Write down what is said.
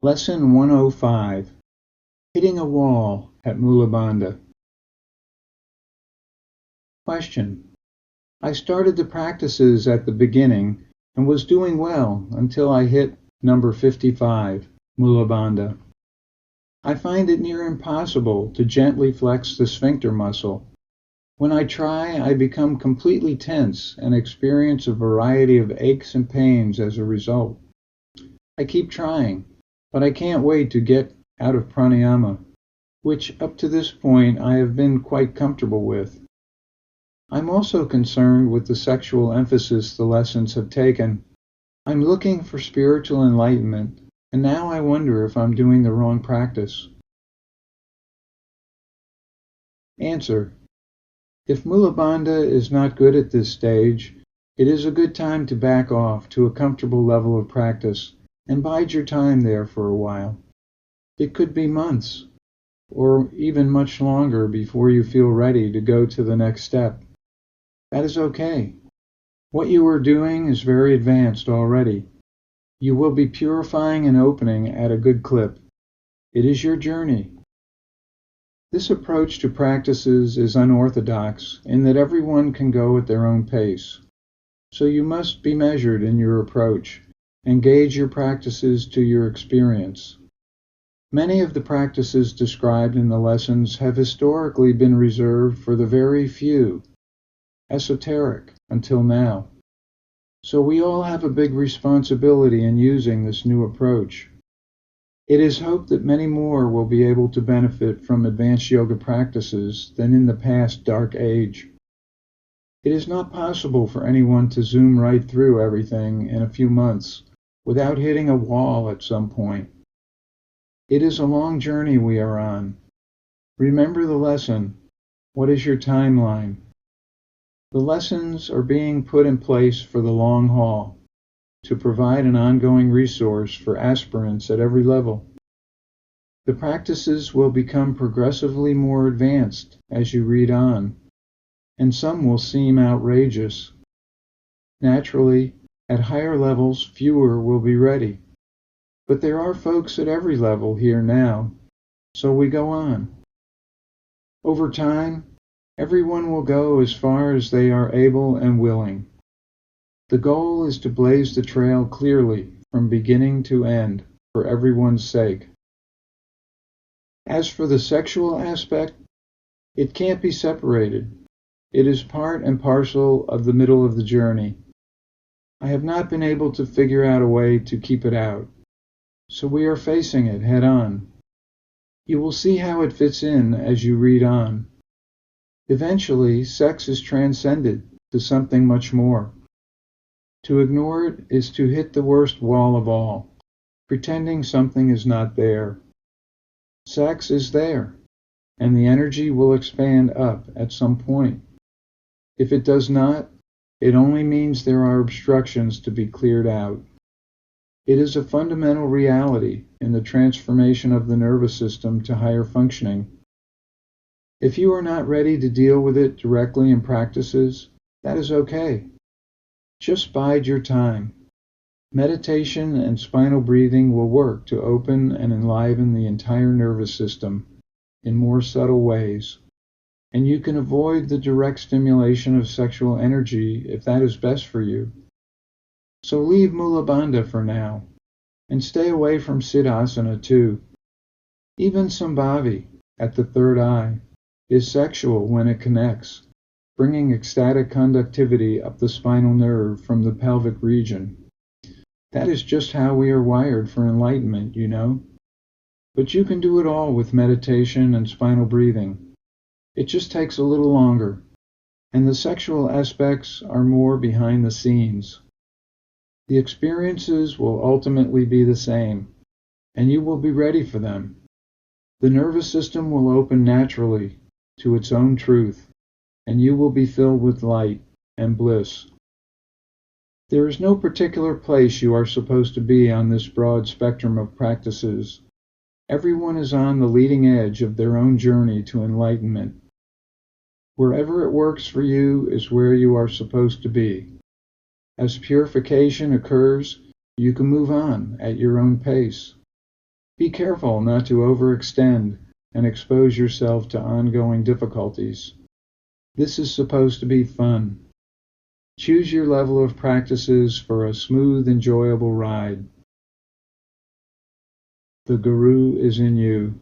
Lesson 105, Hitting a Wall at Mulabandha. Question. I started the practices at the beginning and was doing well until I hit number 55, Mulabandha. I find it near impossible to gently flex the sphincter muscle. When I try, I become completely tense and experience a variety of aches and pains as a result. I keep trying, but I can't wait to get out of pranayama, which up to this point I have been quite comfortable with. I'm also concerned with the sexual emphasis the lessons have taken. I'm looking for spiritual enlightenment, and now I wonder if I'm doing the wrong practice. Answer. If Mulabandha is not good at this stage, it is a good time to back off to a comfortable level of practice and bide your time there for a while. It could be months, or even much longer before you feel ready to go to the next step. That is okay. What you are doing is very advanced already. You will be purifying and opening at a good clip. It is your journey. This approach to practices is unorthodox in that everyone can go at their own pace. So you must be measured in your approach and gauge your practices to your experience. Many of the practices described in the lessons have historically been reserved for the very few, esoteric until now. So we all have a big responsibility in using this new approach. It is hoped that many more will be able to benefit from advanced yoga practices than in the past dark age. It is not possible for anyone to zoom right through everything in a few months without hitting a wall at some point. It is a long journey we are on. Remember the lesson. What is your timeline? The lessons are being put in place for the long haul, to provide an ongoing resource for aspirants at every level. The practices will become progressively more advanced as you read on, and some will seem outrageous. Naturally, at higher levels, fewer will be ready. But there are folks at every level here now, so we go on. Over time, everyone will go as far as they are able and willing. The goal is to blaze the trail clearly from beginning to end for everyone's sake. As for the sexual aspect, it can't be separated. It is part and parcel of the middle of the journey. I have not been able to figure out a way to keep it out, so we are facing it head on. You will see how it fits in as you read on. Eventually, sex is transcended to something much more. To ignore it is to hit the worst wall of all, pretending something is not there. Sex is there, and the energy will expand up at some point. If it does not, it only means there are obstructions to be cleared out. It is a fundamental reality in the transformation of the nervous system to higher functioning. If you are not ready to deal with it directly in practices, that is okay. Just bide your time. Meditation and spinal breathing will work to open and enliven the entire nervous system in more subtle ways, and you can avoid the direct stimulation of sexual energy if that is best for you. So leave Mulabandha for now, and stay away from Siddhasana too. Even Sambhavi, at the third eye, is sexual when it connects, bringing ecstatic conductivity up the spinal nerve from the pelvic region. That is just how we are wired for enlightenment, you know. But you can do it all with meditation and spinal breathing. It just takes a little longer, and the sexual aspects are more behind the scenes. The experiences will ultimately be the same, and you will be ready for them. The nervous system will open naturally to its own truth, and you will be filled with light and bliss. There is no particular place you are supposed to be on this broad spectrum of practices. Everyone is on the leading edge of their own journey to enlightenment. Wherever it works for you is where you are supposed to be. As purification occurs, you can move on at your own pace. Be careful not to overextend and expose yourself to ongoing difficulties. This is supposed to be fun. Choose your level of practices for a smooth, enjoyable ride. The Guru is in you.